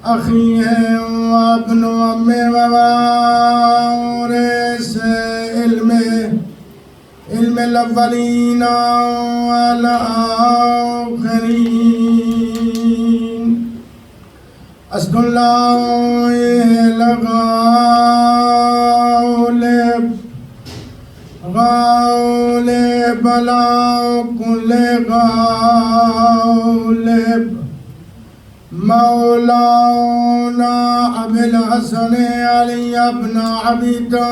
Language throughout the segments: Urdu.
اخی ہے ابن ام وارث علم الاولین والآخرین اسد اللہ الغالب غالب لا کل غالب مولانا ابی الحسن علی ابن ابی طالب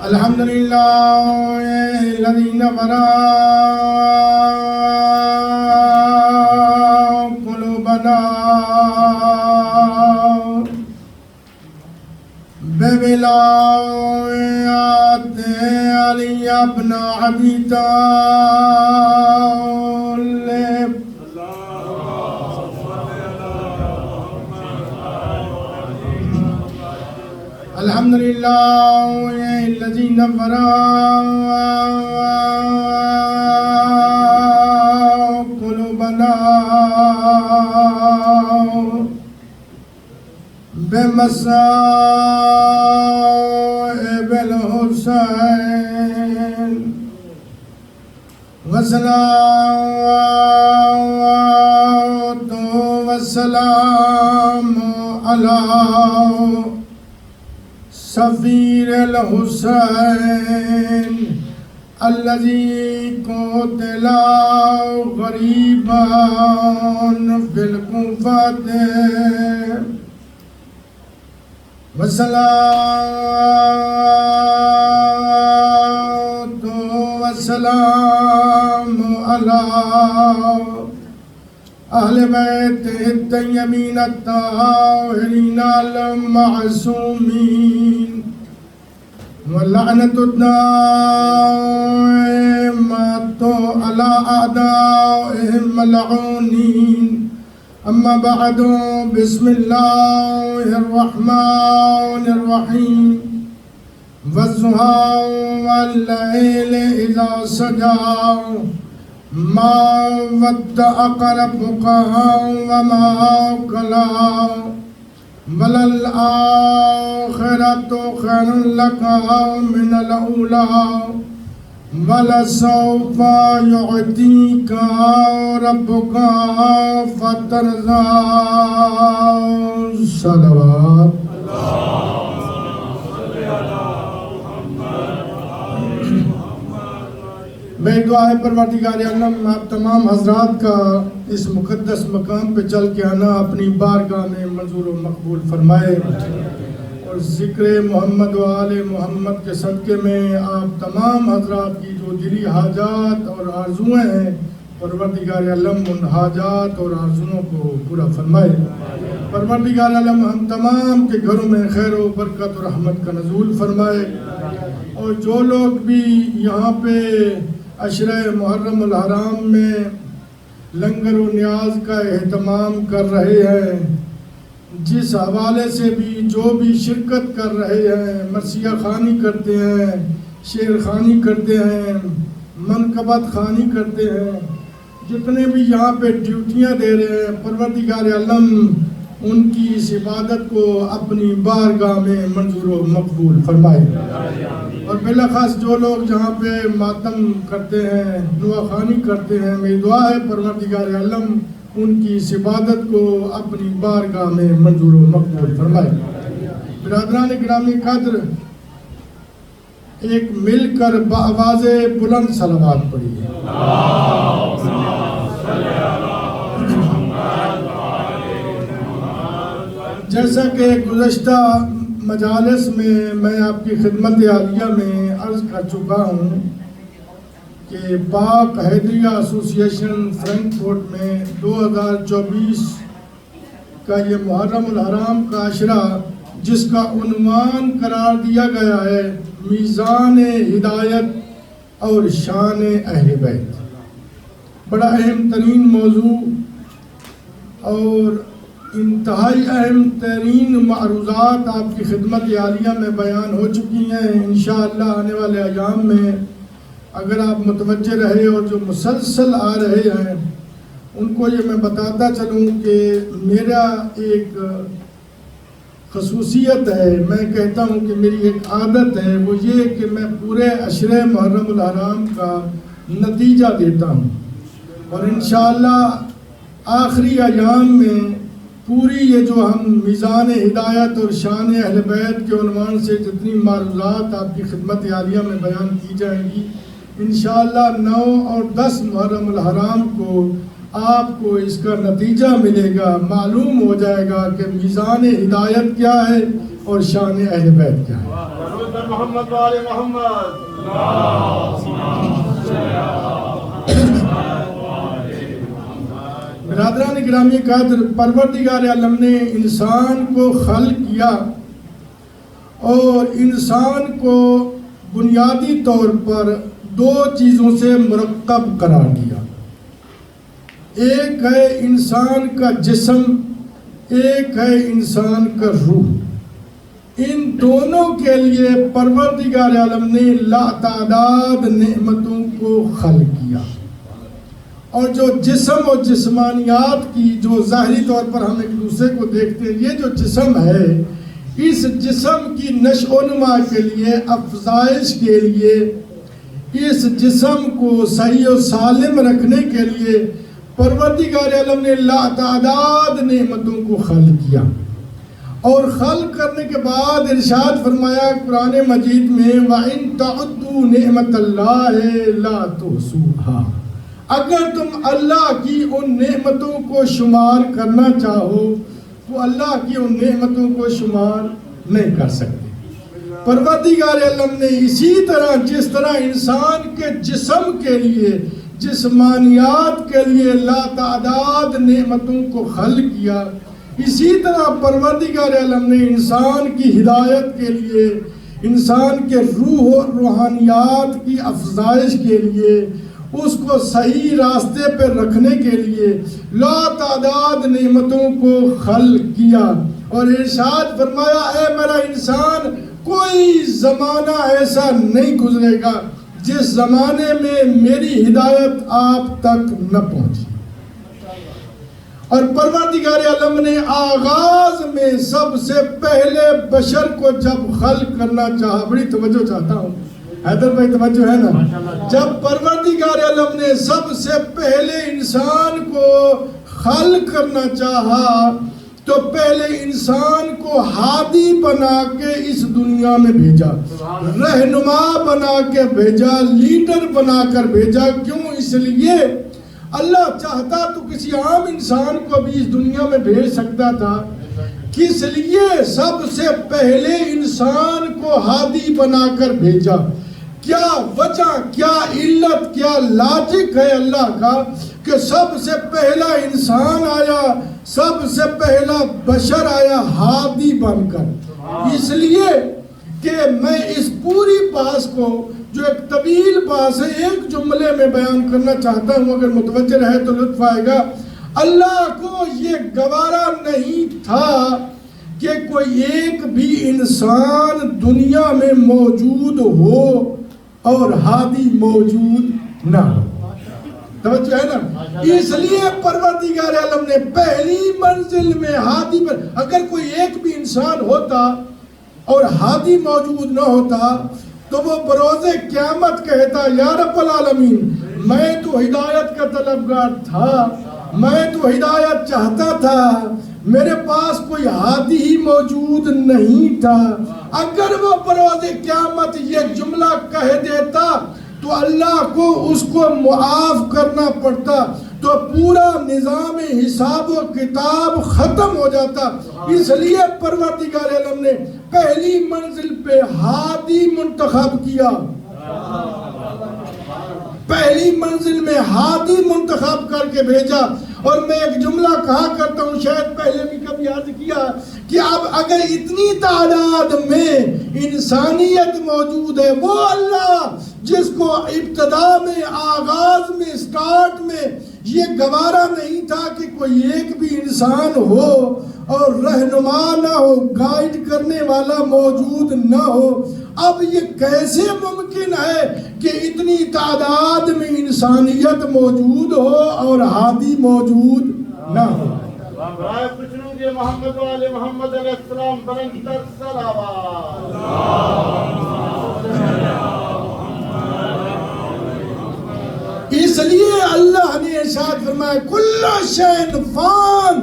الحمدللہ الذی نور قلوبنا بولایت علی ابن ابی طالب الحمدللہ الذی نور قلوبنا بمصائب الحسین والصلاة والسلام علی صفیر الحسین الذی قتل غریبا فی الکوفۃ والصلاة والسلام علی اہل بیت الطیبین الطاہرین المعصومین واللعنۃ الدائمۃ علی اعدائهم ملعونین اما بعد بسم اللہ الرحمن الرحیم والضحیٰ واللیل اذا سجى ما ودعك ربك وما قلى وللآخرة خير لك من الأولى ولسوف يعطيك ربك فترضى صلوات میں دعا ہے پروردگار عالم آپ تمام حضرات کا اس مقدس مقام پہ چل کے آنا اپنی بارگاہ میں منظور و مقبول فرمائے، اور ذکر محمد و آل محمد کے صدقے میں آپ تمام حضرات کی جو دلی حاجات اور آرزویں ہیں پروردگار عالم ان حاجات اور آرزوؤں کو پورا فرمائے۔ پروردگار عالم ہم تمام کے گھروں میں خیر و برکت و رحمت کا نزول فرمائے، اور جو لوگ بھی یہاں پہ عشرہ محرم الحرام میں لنگر و نیاز کا اہتمام کر رہے ہیں، جس حوالے سے بھی جو بھی شرکت کر رہے ہیں، مرثیہ خوانی کرتے ہیں، شعر خوانی کرتے ہیں، منقبت خوانی کرتے ہیں، جتنے بھی یہاں پہ ڈیوٹیاں دے رہے ہیں، پروردگار عالم ان کی اس عبادت کو اپنی بارگاہ میں منظور و مقبول فرمائے، اور بالاخص جو لوگ جہاں پہ ماتم کرتے ہیں، دعا خوانی کرتے ہیں، میری دعا ہے پروردگار عالم ان کی اس عبادت کو اپنی بارگاہ میں منظور و مقبول فرمائے۔ برادران گرامی قدر، ایک مل کر بآواز بلند صلوات پڑھیے۔ جیسا کہ گزشتہ مجالس میں میں آپ کی خدمت عالیہ میں عرض کر چکا ہوں کہ پاک حیدریہ ایسوسی ایشن فرینکفورٹ میں 2024 کا یہ محرم الحرام کا عشرہ، جس کا عنوان قرار دیا گیا ہے میزان ہدایت اور شان اہل بیت، بڑا اہم ترین موضوع، اور انتہائی اہم ترین معروضات آپ کی خدمت عالیہ میں بیان ہو چکی ہیں. انشاءاللہ آنے والے ایام میں اگر آپ متوجہ رہے اور جو مسلسل آ رہے ہیں ان کو یہ میں بتاتا چلوں کہ میرا ایک خصوصیت ہے، میں کہتا ہوں کہ میری ایک عادت ہے، وہ یہ کہ میں پورے عشرے محرم الحرام کا نتیجہ دیتا ہوں، اور انشاءاللہ آخری ایام میں پوری یہ جو ہم میزان ہدایت اور شان اہل بیت کے عنوان سے جتنی معروضات آپ کی خدمت عالیہ میں بیان کی جائیں گی، انشاءاللہ 9 اور 10 محرم الحرام کو آپ کو اس کا نتیجہ ملے گا، معلوم ہو جائے گا کہ میزان ہدایت کیا ہے اور شان اہل بیت کیا ہے. محمد وآل محمد. برادران گرامی قدر، پروردگار عالم نے انسان کو خلق کیا اور انسان کو بنیادی طور پر 2 چیزوں سے مرکب قرار دیا. ایک ہے انسان کا جسم، ایک ہے انسان کا روح. ان دونوں کے لیے پروردگار عالم نے لاتعداد نعمتوں کو خلق کیا. اور جو جسم اور جسمانیات کی جو ظاہری طور پر ہم ایک دوسرے کو دیکھتے ہیں، یہ جو جسم ہے، اس جسم کی نشو و نما کے لیے، افزائش کے لیے، اس جسم کو صحیح و سالم رکھنے کے لیے پروردگار عالم نے لاتعداد نعمتوں کو خلق کیا. اور خلق کرنے کے بعد ارشاد فرمایا قرآن مجید میں وَإِن تَعُدُّوا نِعْمَةَ اللَّهِ لَا تُحْصُوهَا. اگر تم اللہ کی ان نعمتوں کو شمار کرنا چاہو تو اللہ کی ان نعمتوں کو شمار نہیں کر سکتے. پروردگار عالم نے اسی طرح جس طرح انسان کے جسم کے لیے، جسمانیات کے لیے لاتعداد نعمتوں کو خلق کیا، اسی طرح پروردگار عالم نے انسان کی ہدایت کے لیے، انسان کے روح اور روحانیات کی افزائش کے لیے، اس کو صحیح راستے پر رکھنے کے لیے لاتعداد نعمتوں کو خلق کیا. اور ارشاد فرمایا اے میرا انسان، کوئی زمانہ ایسا نہیں گزرے گا جس زمانے میں میری ہدایت آپ تک نہ پہنچی. اور پروردگار عالم نے آغاز میں سب سے پہلے بشر کو جب خلق کرنا چاہا، بڑی توجہ چاہتا ہوں حیدر بھائی، توجہ ہے نا، جب پروردگار عالم نے سب سے پہلے انسان کو خلق کرنا چاہا تو پہلے انسان کو ہادی بنا کے اس دنیا میں بھیجا، رہنما بنا کے بھیجا، لیڈر بنا کر بھیجا. کیوں؟ اس لیے اللہ چاہتا تو کسی عام انسان کو بھی اس دنیا میں بھیج سکتا تھا. کس لیے سب سے پہلے انسان کو ہادی بنا کر بھیجا؟ کیا وجہ، کیا علت، کیا لاجک ہے اللہ کا کہ سب سے پہلا انسان آیا، سب سے پہلا بشر آیا ہادی بن کر؟ اس لیے کہ میں اس پوری بحث کو، جو ایک طویل بحث ہے، ایک جملے میں بیان کرنا چاہتا ہوں، اگر متوجہ رہے تو لطف آئے گا. اللہ کو یہ گوارا نہیں تھا کہ کوئی ایک بھی انسان دنیا میں موجود ہو اور ہادی موجود نہ ہو. توجہ ہے نا؟ اس لیے پروردگار عالم نے پہلی منزل میں ہادی پر، اگر کوئی ایک بھی انسان ہوتا اور ہادی موجود نہ ہوتا تو وہ بروز قیامت کہتا یا رب العالمین، میں تو ہدایت کا طلبگار تھا، میں تو ہدایت چاہتا تھا، میرے پاس کوئی ہادی ہی موجود نہیں تھا. اگر وہ بروز قیامت یہ جملہ کہہ دیتا تو اللہ کو اس کو معاف کرنا پڑتا، تو پورا نظام حساب و کتاب ختم ہو جاتا. اس لیے پروردگار عالم نے پہلی منزل پہ ہادی منتخب کیا، پہلی منزل میں ہادی منتخب کر کے بھیجا. اور میں ایک جملہ کہا کرتا ہوں، شاید پہلے بھی کبھی عرض کیا، کہ اب اگر اتنی تعداد میں انسانیت موجود ہے، وہ اللہ جس کو ابتدا میں، آغاز میں، سٹارٹ میں یہ گوارا نہیں تھا کہ کوئی ایک بھی انسان ہو اور رہنما نہ ہو، گائیڈ کرنے والا موجود نہ ہو۔ اب یہ کیسے ممکن ہے کہ اتنی تعداد میں انسانیت موجود ہو اور ہادی موجود نہ ہو؟ برائے خوشنود محمد و آل محمد علیہ السلام بلندتر صلوات۔ اس لیے اللہ نے ارشاد فرمایا کل شیء فان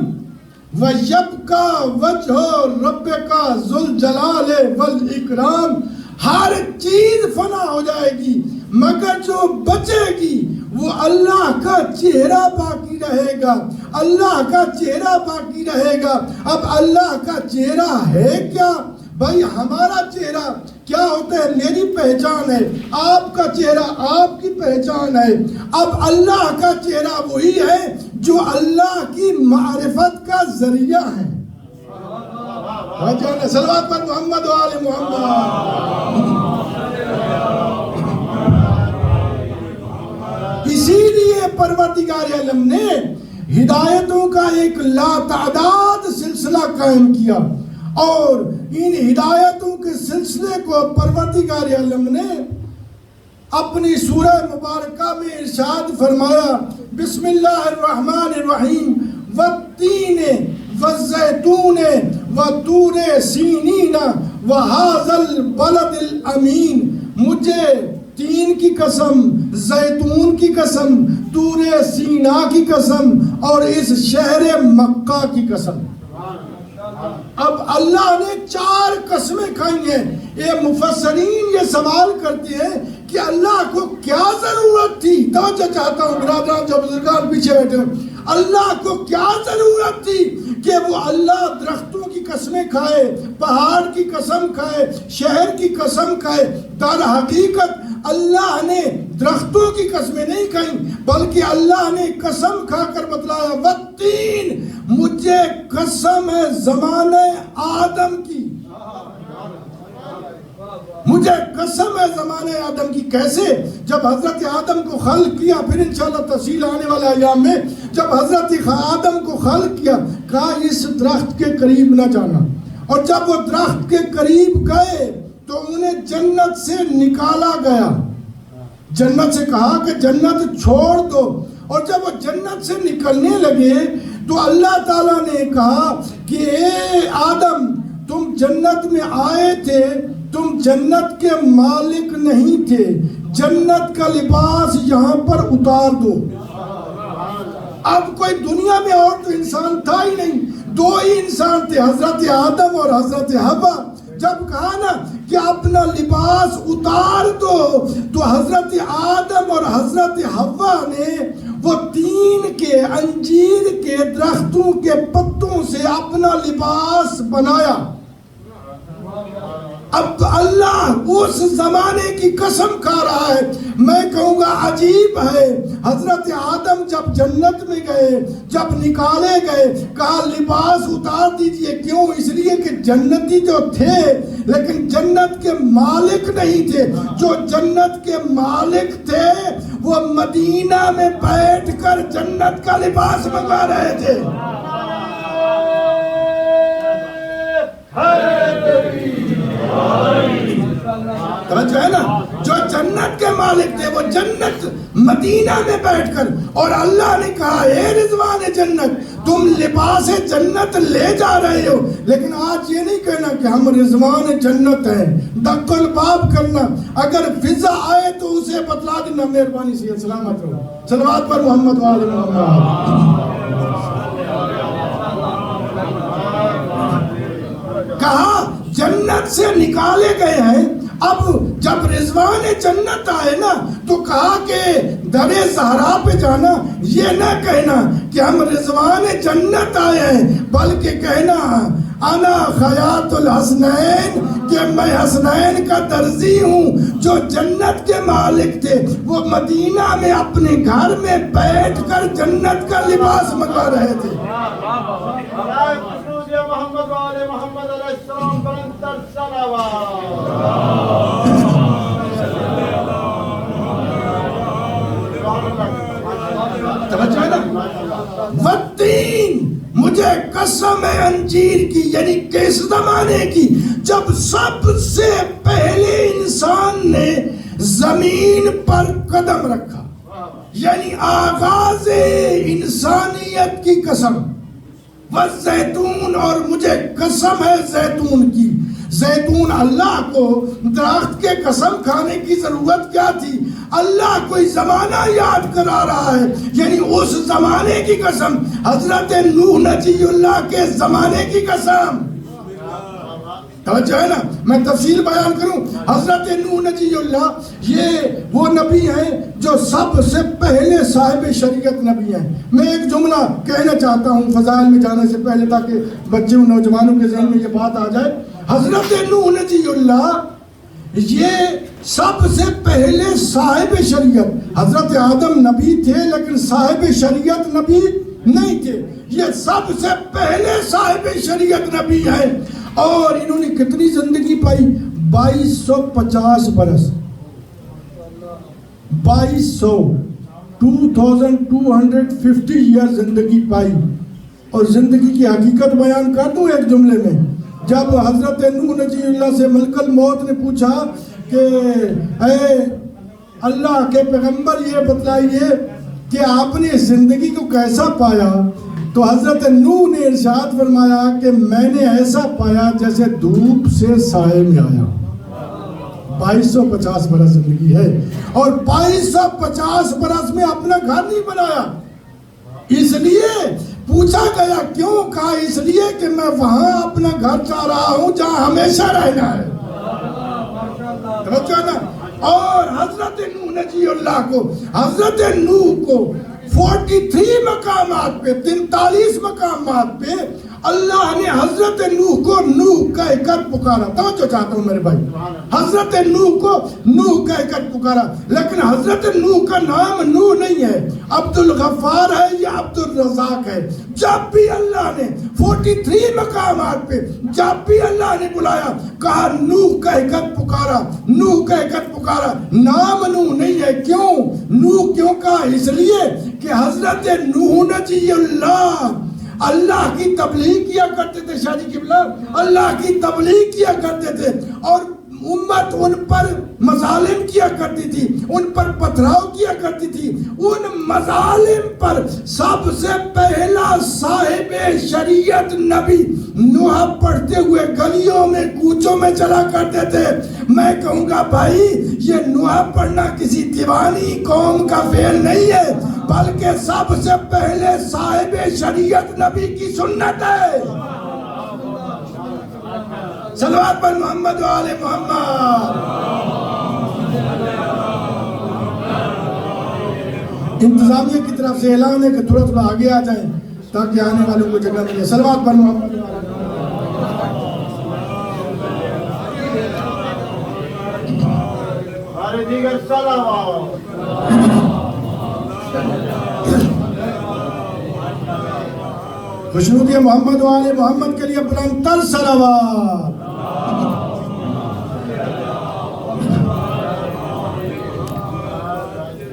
ویبقی وجہ ربک ذو الجلال والاکرام، ہر چیز فنا ہو جائے گی مگر جو بچے گی وہ اللہ کا چہرہ باقی رہے گا، اللہ کا چہرہ باقی رہے گا۔ اب اللہ کا چہرہ ہے کیا؟ بھائی ہمارا چہرہ کیا ہوتا ہے؟ میری پہچان ہے، آپ کا چہرہ آپ کی پہچان ہے۔ اب اللہ کا چہرہ وہی ہے جو اللہ کی معرفت کا ذریعہ ہے۔ صلوات پر محمد و آل محمد۔ اسی لیے پروردگار عالم نے ہدایتوں کا ایک لاتعداد سلسلہ قائم کیا، اور ان ہدایتوں کے سلسلے کو پروردگار عالم نے اپنی سورہ مبارکہ میں ارشاد فرمایا، بسم اللہ الرحمن الرحیم، والتین والزیتون وطور سینین وہذا البلد الامین، مجھے تین کی قسم، زیتون کی قسم، طور سینا کی قسم، اور اس شہر مکہ کی قسم۔ اب اللہ نے 4 قسمیں کھائی ہیں۔ یہ مفسرین یہ سوال کرتے ہیں کہ اللہ کو کیا ضرورت تھی؟ توجہ چاہتا ہوں برادران جو بزرگان پیچھے بیٹھے ہیں، اللہ کو کیا ضرورت تھی کہ وہ اللہ درختوں کی قسمیں کھائے، پہاڑ کی قسم کھائے، شہر کی قسم کھائے؟ در حقیقت اللہ نے درختوں کی قسمیں نہیں کھائیں، بلکہ اللہ نے قسم کھا کر بتلایا، والتین، مجھے قسم ہے زمانے آدم کی، مجھے قسم ہے زمانے آدم کی۔ کیسے؟ جب حضرت آدم کو خلق کیا، پھر انشاءاللہ تفصیل آنے والے ایام میں، جب حضرت آدم کو خلق کیا، کہا اس درخت کے قریب نہ جانا، اور جب وہ درخت کے قریب گئے تو انہیں جنت سے نکالا گیا، جنت سے کہا کہ جنت چھوڑ دو، اور جب وہ جنت سے نکلنے لگے تو اللہ تعالیٰ نے کہا کہ اے آدم، تم جنت میں آئے تھے، تم جنت کے مالک نہیں تھے، جنت کا لباس یہاں پر اتار دو۔ اب کوئی دنیا میں اور تو انسان تھا ہی نہیں، 2 ہی انسان تھے، حضرت آدم اور حضرت حوا۔ جب کہا نا کہ اپنا لباس اتار دو، تو حضرت آدم اور حضرت حوا نے وہ 3 کے انجیر کے درختوں کے پتوں سے اپنا لباس بنایا۔ اب اللہ اس زمانے کی قسم کھا رہا ہے، میں کہوں گا عجیب ہے۔ حضرت آدم جب جنت میں گئے، جب نکالے گئے، کہا لباس اتار دیجئے، کیوں؟ اس لیے کہ جنتی جو تھے لیکن جنت کے مالک نہیں تھے۔ جو جنت کے مالک تھے وہ مدینہ میں بیٹھ کر جنت کا لباس منگا رہے تھے۔ توجہ ہے نا؟ جو جنت کے مالک تھے وہ جنت مدینہ میں بیٹھ کر، اور اللہ نے کہا اے رضوان جنت، تم لباس جنت لے جا رہے ہو، لیکن آج یہ نہیں کہنا کہ ہم رضوان جنت ہیں، دق الباب کرنا۔ اگر فضا آئے تو اسے بتلا دینا، مہربانی سے سلامت رہو۔ صلوات پر محمد و آل محمد۔ کہا جنت سے نکالے گئے ہیں، اب جب رضوان جنت آئے نا تو کہا کہ در زہرا پہ جانا، یہ نہ کہنا کہ ہم رضوان جنت آئے ہیں، بلکہ کہنا انا خیاط الحسنین، کہ میں حسنین کا درزی ہوں۔ جو جنت کے مالک تھے وہ مدینہ میں اپنے گھر میں بیٹھ کر جنت کا لباس منگا رہے تھے۔ محمد و آل محمد علیہ السلام بلندتر صلوات۔ توجہ ہے نا؟ انجیر کی، یعنی کس زمانے کی؟ جب سب سے پہلے انسان نے زمین پر قدم رکھا، یعنی آغاز انسانیت کی قسم۔ والزیتون، اور مجھے قسم ہے زیتون کی۔ زیتون، اللہ کو درخت کے قسم کھانے کی ضرورت کیا تھی؟ اللہ کوئی زمانہ یاد کرا رہا ہے، یعنی اس زمانے کی قسم، حضرت نوح نجی اللہ کے زمانے کی قسم۔ توجہ ہے نا؟ میں تفصیل بیان کروں۔ حضرت نوح نجی اللہ یہ وہ نبی ہیں جو سب سے پہلے صاحب شریعت نبی ہیں۔ میں ایک جملہ کہنا چاہتا ہوں فضائل میں جانے سے پہلے، تاکہ بچوں نوجوانوں کے ذہن میں یہ بات آ جائے۔ حضرت نوح نجی اللہ یہ سب سے پہلے صاحب شریعت، حضرت آدم نبی تھے لیکن صاحب شریعت نبی نہیں تھے، یہ سب سے پہلے صاحب شریعت نبی ہیں۔ اور انہوں نے کتنی زندگی پائی؟ 2250 برس، 2250 ایئر زندگی پائی۔ اور زندگی کی حقیقت بیان کر دوں ایک جملے میں۔ جب حضرت نوح نجی اللہ سے ملک الموت نے پوچھا کہ اے اللہ کے پیغمبر یہ بتلائیے کہ آپ نے زندگی کو کیسا پایا، تو حضرت نوح نے ارشاد فرمایا کہ میں نے ایسا پایا جیسے دھوپ سے سائے میں آیا۔ 2250 برس زندگی ہے، اور 2250 برس میں اپنا گھر نہیں بنایا۔ اس لیے پوچھا گیا کیوں؟ کہا اس لیے کہ میں وہاں اپنا گھر چاہ رہا ہوں جہاں ہمیشہ رہنا ہے۔ اور حضرت نوح نجی اللہ کو، حضرت نوح کو 43 مقامات پہ، 43 مقامات پہ اللہ نے حضرت نوح کو نوح کہہ کر پکارا۔ توجہ چاہتا ہوں میرے بھائی، حضرت نوح کو نوح کہہ کر پکارا، لیکن حضرت نوح کا نام نوح نہیں ہے، عبد الغفار ہے یا عبد الرزاق ہے۔ جب بھی اللہ نے 43 مقامات پہ جب بھی اللہ نے بلایا، کہا نوح کہہ کر پکارا، نوح کہہ کر پکارا، نام نوح نہیں ہے۔ کیوں نوح کیوں کہا؟ اس لیے کہ حضرت نوح نجی اللہ کی تبلیغ کیا کرتے تھے، شاہی قبلہ اللہ کی تبلیغ کیا کرتے تھے، اور امت ان پر مظالم کیا کرتی تھی، ان پر پتھراؤ کیا کرتی تھی۔ ان مظالم پر سب سے پہلا صاحب شریعت نبی نوح پڑھتے ہوئے گلیوں میں کوچوں میں چلا کرتے تھے۔ میں کہوں گا بھائی، یہ نوح پڑھنا کسی دیوانی قوم کا فعل نہیں ہے، بلکہ سب سے پہلے صاحب شریعت نبی کی سنت ہے۔ صلوات پر محمد و آل محمد۔ انتظامیہ کی طرف سے اعلان ہے کہ تھوڑا تھوڑا آگے آ جائیں تاکہ آنے والوں کو جگہ ملے۔ صلوات پر محمد و آل ہمارے دیگر صلوات۔ خوشنودی محمد و آل محمد کے لیے بلند تر صلوات۔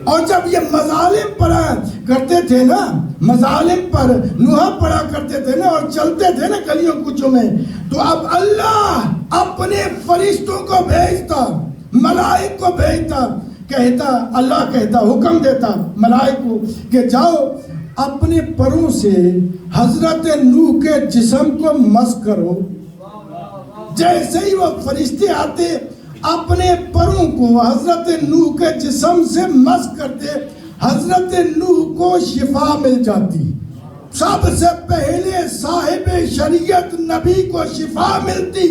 اور جب یہ مظالم پڑھا کرتے تھے نا، مظالم پر نوح پڑھا کرتے تھے نا اور چلتے تھے نا گلیوں کوچوں میں، تو اب اللہ اپنے فرشتوں کو بھیجتا، ملائک کو بھیجتا، کہتا، اللہ کہتا، حکم دیتا ملائک کو کہ جاؤ اپنے پروں سے حضرت نوح کے جسم کو مس کرو۔ جیسے ہی وہ فرشتے آتے، اپنے پروں کو حضرت نوح کے جسم سے مس کرتے، حضرت نوح کو شفا مل جاتی۔ سب سے پہلے صاحب شریعت نبی کو شفا ملتی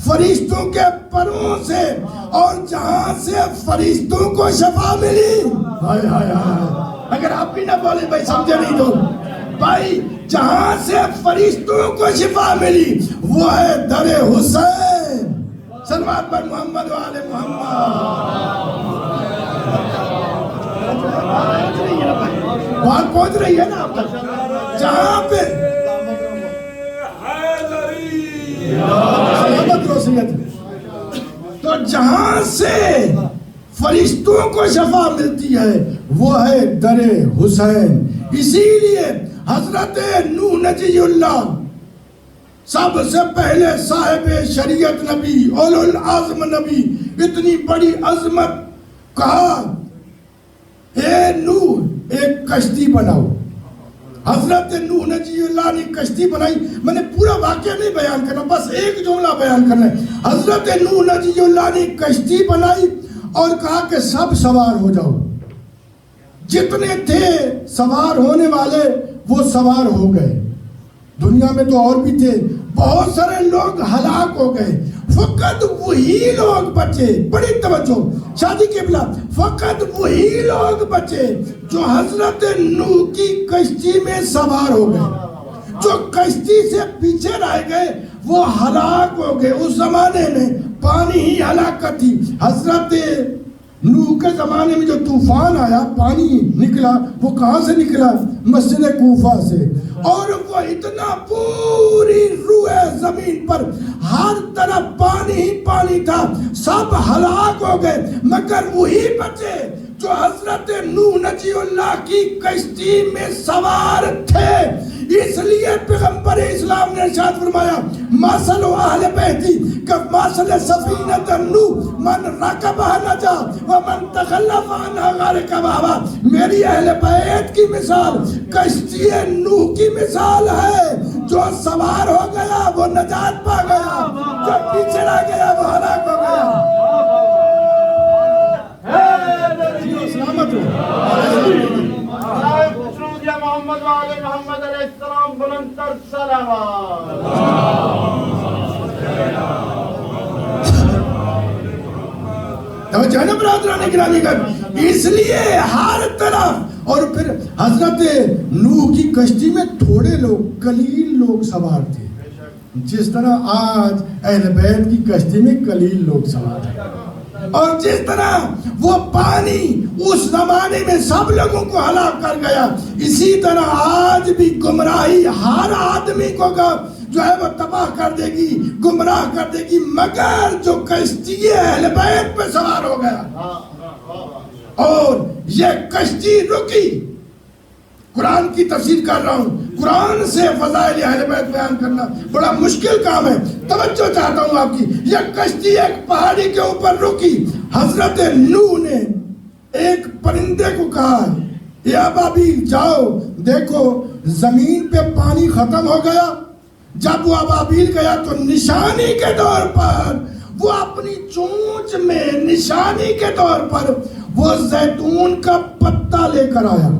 فرشتوں کے پروں سے، اور جہاں سے فرشتوں کو شفا ملی، ہائے ہائے ہائے، اگر آپ بھی نہ بولیں بھائی سمجھے نہیں تو، بھائی جہاں سے فرشتوں کو شفا ملی وہ ہے در حسین۔ صلوات پر محمد و آل محمد۔ بات پہنچ رہی ہے نا آپ تک؟ جہاں پہ تو جہاں سے فرشتوں کو شفا ملتی ہے وہ ہے در حسین۔ اسی لیے حضرت نوح نجی اللہ سب سے پہلے صاحب شریعت نبی، اولو العزم نبی، اتنی بڑی عظمت، کہا اے نوح ایک کشتی بناؤ۔ حضرت نوح نجی اللہ نے کشتی بنائی۔ میں نے پورا واقعہ نہیں بیان کرنا، بس ایک جملہ بیان کرنا ہے۔ حضرت نوح نجی اللہ نے کشتی بنائی اور کہا کہ سب سوار ہو جاؤ۔ جتنے تھے سوار ہونے والے وہ سوار ہو گئے۔ دنیا میں تو اور بھی تھے، بہت سارے لوگ ہلاک ہو گئے، فقط وہی لوگ بچے۔ بڑی توجہ شادی قبلہ، فقط وہی لوگ بچے جو حضرت نوح کی کشتی میں سوار ہو گئے۔ جو کشتی سے پیچھے رہ گئے وہ ہلاک ہو گئے۔ اس زمانے میں پانی ہی ہلاکت تھی۔ حضرت نوح کے زمانے میں جو طوفان آیا، پانی نکلا، وہ کہاں سے نکلا؟ مسجد کوفہ سے۔ اور وہ اتنا پوری روئے زمین پر ہر طرف پانی ہی پانی تھا، سب ہلاک ہو گئے، مگر وہی بچے جو حضرت نوح نجی اللہ کی کشتی میں سوار تھے۔ اس لیے پیغمبر اسلام نے ارشاد فرمایا مثل اہل بیتی کمثل سفینۃ نوح من رکبها نجا ومن تخلف عنها غرق بہا۔ میری اہل بیت کی مثال کشتی نوح کی مثال ہے، جو سوار ہو گیا وہ نجات پا گیا، جو پیچھے رہ گیا وہ ہلاک ہو گیا۔ سلامت ہو محمد وعلى محمد علیہ السلام، بلند تر صلوات۔ توجہ نا برادران گرامی کا، اس لیے ہر طرف۔ اور پھر حضرت نوح کی کشتی میں تھوڑے لوگ، قلیل لوگ سوار تھے، جس طرح آج اہل بیت کی کشتی میں قلیل لوگ سوار ہیں۔ اور جس طرح وہ پانی اس زمانے میں سب لوگوں کو ہلاک کر گیا، اسی طرح آج بھی گمراہی ہر آدمی کو جو ہے وہ تباہ کر دے گی، گمراہ کر دے گی، مگر جو کشتی اہل بیت پہ سوار ہو گیا۔ اور یہ کشتی رکی۔ قرآن کی تفسیر کر رہا ہوں، قرآن سے فضائل اہل بیت بیان کرنا بڑا مشکل کام ہے، توجہ چاہتا ہوں آپ کی۔ یہ کشتی ایک پہاڑی کے اوپر رکی۔ حضرت نوح نے ایک پرندے کو کہا اے ابابیل جاؤ دیکھو زمین پہ پانی ختم ہو گیا۔ جب وہ ابابیل گیا تو نشانی کے طور پر وہ اپنی چونچ میں نشانی کے طور پر وہ زیتون کا پتا لے کر آیا۔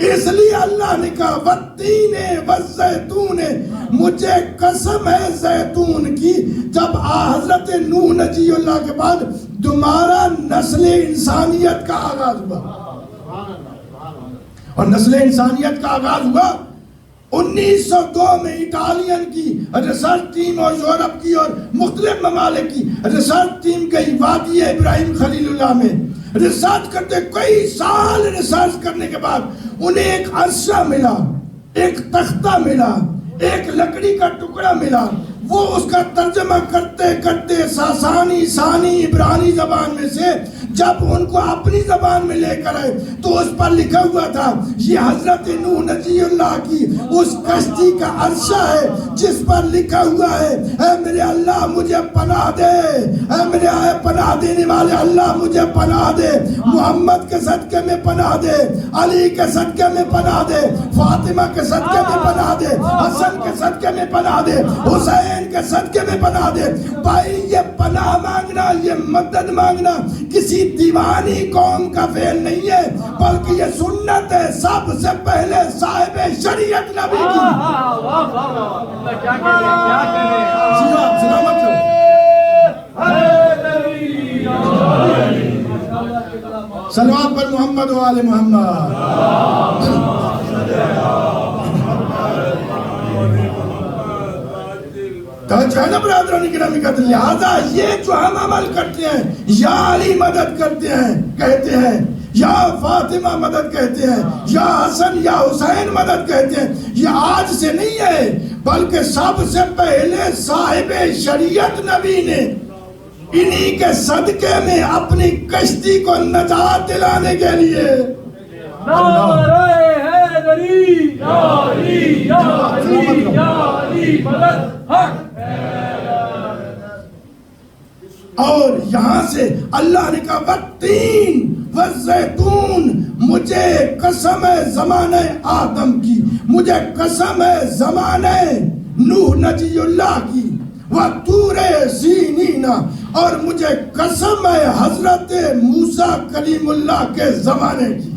اس لیے اللہ نے کہا والتین والزیتون، مجھے قسم ہے زیتون کی۔ جب حضرت نوح نجی اللہ کے بعد دوبارہ نسل انسانیت کا آغاز ہوا، اور نسل انسانیت کا آغاز ہوا 1902 میں اٹالین کی ریسرچ ٹیم اور یورپ کی اور مختلف ممالک کی ریسرچ ٹیم گئی وادی ابراہیم خلیل اللہ میں ریسرچ کرتے، کئی سال ریسرچ کرنے کے بعد انہیں ایک عرصہ ملا، ایک تختہ ملا، ایک لکڑی کا ٹکڑا ملا۔ وہ اس کا ترجمہ کرتے کرتے ساسانی، ثانی، عبرانی زبان میں سے جب ان کو اپنی زبان میں لے کر آئے تو اس پر لکھا ہوا تھا یہ حضرت نوح نجی اللہ کی اس کشتی کا عرصہ ہے جس پر لکھا ہوا ہے اے میرے اللہ مجھے پناہ دے، اے میرے پناہ دینے والے اللہ مجھے پناہ دے، محمد کے صدقے میں پناہ دے، علی کے صدقے میں پناہ دے، فاطمہ کے صدقے میں پناہ دے، حسن کے صدقے میں پناہ دے، حسین کے صدقے میں پناہ دے۔ بھائی یہ پناہ مانگنا، یہ مدد مانگنا کسی دیوانی قوم کا فعل نہیں ہے، بلکہ یہ سنت ہے سب سے پہلے صاحب شریعت نبی کی۔ سلامت ہو۔ صلوات پر محمد و آل محمد۔ توجہ برادرانی گرامی کا، لہذا یہ جو ہم عمل کرتے ہیں، یا علی مدد کرتے ہیں کہتے ہیں، یا فاطمہ مدد کہتے ہیں، یا حسن یا حسین مدد کہتے ہیں، یہ آج سے نہیں ہے بلکہ سب سے پہلے صاحب شریعت نبی نے انہی کے صدقے میں اپنی کشتی کو نجات دلانے کے لیے حیدری یا علی یا علی یا علی مدد حق اور یہاں سے اللہ نے کہا والتین والزیتون، مجھے قسم ہے زمانہ آدم کی، مجھے قسم ہے زمانہ نوح نبی اللہ کی، وطور سینین، اور مجھے قسم ہے حضرت موسیٰ کلیم اللہ کے زمانے کی۔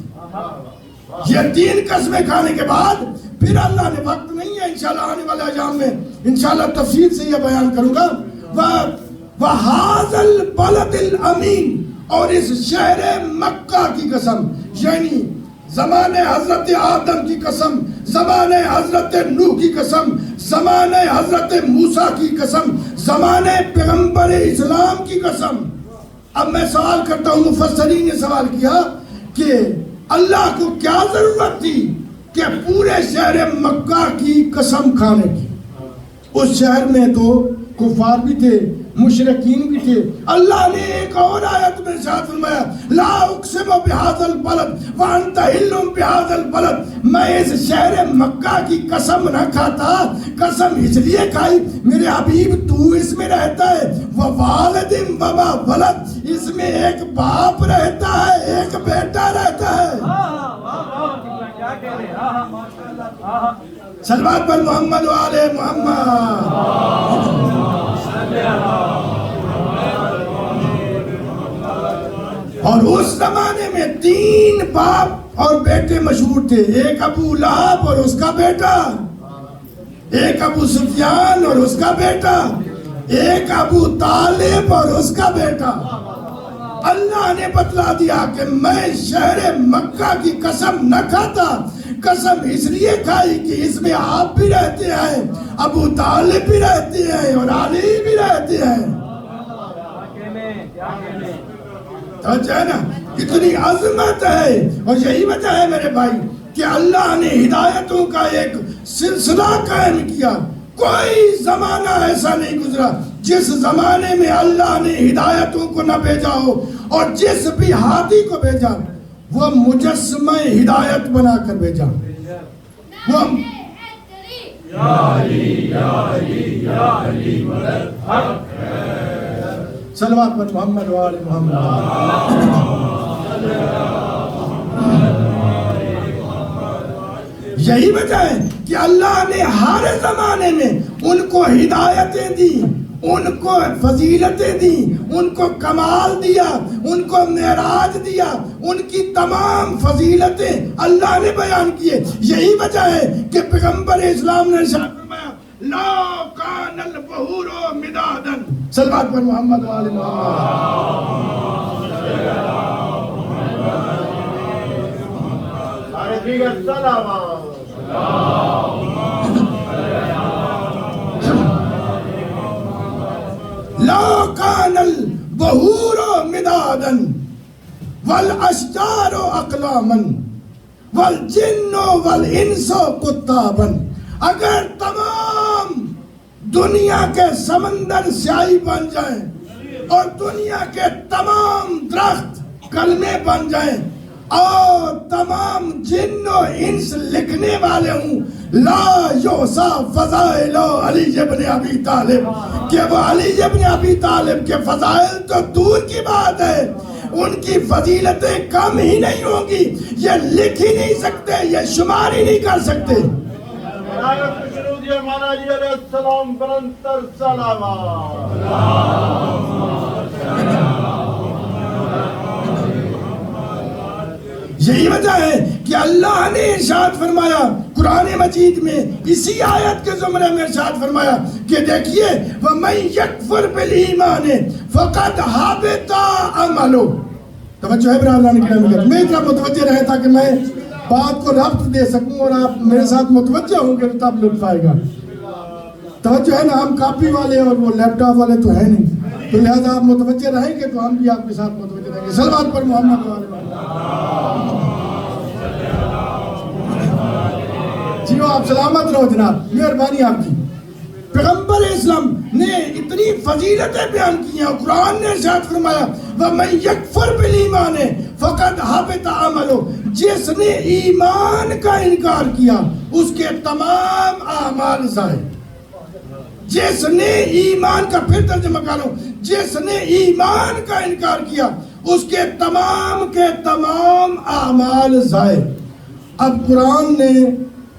یہ تین قسمیں کھانے کے بعد پھر اللہ نے، وقت نہیں ہے انشاءاللہ آنے والے ایام میں انشاءاللہ تفصیل سے یہ بیان کروں گا، وَهَذَا الْبَلَدِ الْأَمِينَ، اور اس شہر مکہ کی قسم، یعنی زمانے حضرت آدم کی قسم، زمانے حضرت نوح کی قسم، زمانے حضرت موسیٰ کی قسم، زمانے پیغمبر اسلام کی قسم۔ اب میں سوال کرتا ہوں، مفسرین نے سوال کیا کہ اللہ کو کیا ضرورت تھی کہ پورے شہر مکہ کی قسم کھانے کی؟ اس شہر میں تو کفار بھی تھے، مشرکین بھی تھے۔ اللہ نے ایک اور آیت میں ارشاد فرمایا لا اقسم بہذا البلد وانت حل بہذا البلد، میں اس شہر مکہ کی قسم نہ کھاتا، قسم اس لیے کھائی میرے حبیب تو اس میں رہتا ہے، ووالد وما ولد، اس میں ایک باپ رہتا ہے، ایک بیٹا رہتا ہے۔ کیا کہہ رہے ہیں؟ صلوات پر محمد و آل محمد۔ اور اس زمانے میں تین باپ اور بیٹے مشہور تھے، ایک ابو لہب اور اس کا بیٹا، ایک ابو سفیان اور اس کا بیٹا، ایک ابو طالب اور اس کا بیٹا۔ اللہ نے بتلا دیا کہ میں شہر مکہ کی قسم نہ کھاتا، قسم اس لیے کھائی کہ اس میں آپ بھی رہتے ہیں، ابو طالب بھی رہتے ہیں اور علی بھی رہتے ہیں۔ تو ہے نا، اتنی عظمت ہے، اور یہی وجہ ہے میرے بھائی کہ اللہ نے ہدایتوں کا ایک سلسلہ قائم کیا۔ کوئی زمانہ ایسا نہیں گزرا جس زمانے میں اللہ نے ہدایتوں کو نہ بھیجا ہو، اور جس بھی ہادی کو بھیجا وہ مجسمہ ہدایت بنا کر بھیجا۔ وہ یا علی یا علی یا علی مدد حق صلوات پر محمد و آل محمد۔ یہی وجہ ہے کہ اللہ نے ہر زمانے میں ان کو ہدایتیں دی، ان کو فضیلتیں دی، ان کو کمال دیا، ان کو معراج دیا، ان کی تمام فضیلتیں اللہ نے بیان کیے۔ یہی وجہ ہے کہ پیغمبر اسلام نے ارشاد فرمایا لا کان البحور مدادا، صلوات پر محمد و آل محمد۔ لا کان البحور مدادا والاشجار اقلاما والجن والانس کتابا، اگر تمام دنیا کے سمندر سیاہی بن جائیں اور دنیا کے تمام درخت کلمے بن جائیں اور تمام جن و انس لکھنے والے ہوں، لا یوسا فضائل علی ابن ابی طالب، کہ وہ علی ابن ابی طالب کے فضائل تو دور کی بات ہے، ان کی فضیلتیں کم ہی نہیں ہوں گی، یہ لکھ ہی نہیں سکتے، یہ شمار ہی نہیں کر سکتے۔ مولانا علی علیہ السلام برنتر سلامات۔ یہی وجہ ہے کہ اللہ نے ارشاد فرمایا قرآن مجید میں اسی آیت کے زمرے میں ارشاد فرمایا کہ دیکھیے وَمَن يَكْفُرْ بِالْإِيمَانِ فَقَدْ حَبِطَ عَمَلُهُ۔ توجہ ہے برادران کرام، میں اتنا متوجہ رہے تھا کہ میں بات کو ربط دے سکوں اور آپ میرے ساتھ متوجہ ہوں گے تو تب لطف آئے گا۔ توجہ ہے نا، ہم کاپی والے اور وہ لیپ ٹاپ والے تو ہے نہیں، تو لہذا آپ متوجہ رہیں گے تو ہم بھی آپ کے ساتھ متوجہ رہیں گے۔ صلوات پر محمد و آل محمد۔ جی آپ سلامت رہو جناب، مہربانی آپ کی۔ پیغمبر اسلام نے اتنی فضیلتیں بیان کی ہیں. قرآن نے ارشاد فرمایا وَمَن يَكْفُرْ بِالْإِيمَانِ فَقَدْ حَبِطَ عَمَلُهُ، جس نے ایمان کا انکار کیا اس کے تمام اعمال ضائع. جس نے ایمان کا، پھر ترجمہ کرو، جس نے ایمان کا انکار کیا اس کے تمام اعمال ضائع. اب قرآن نے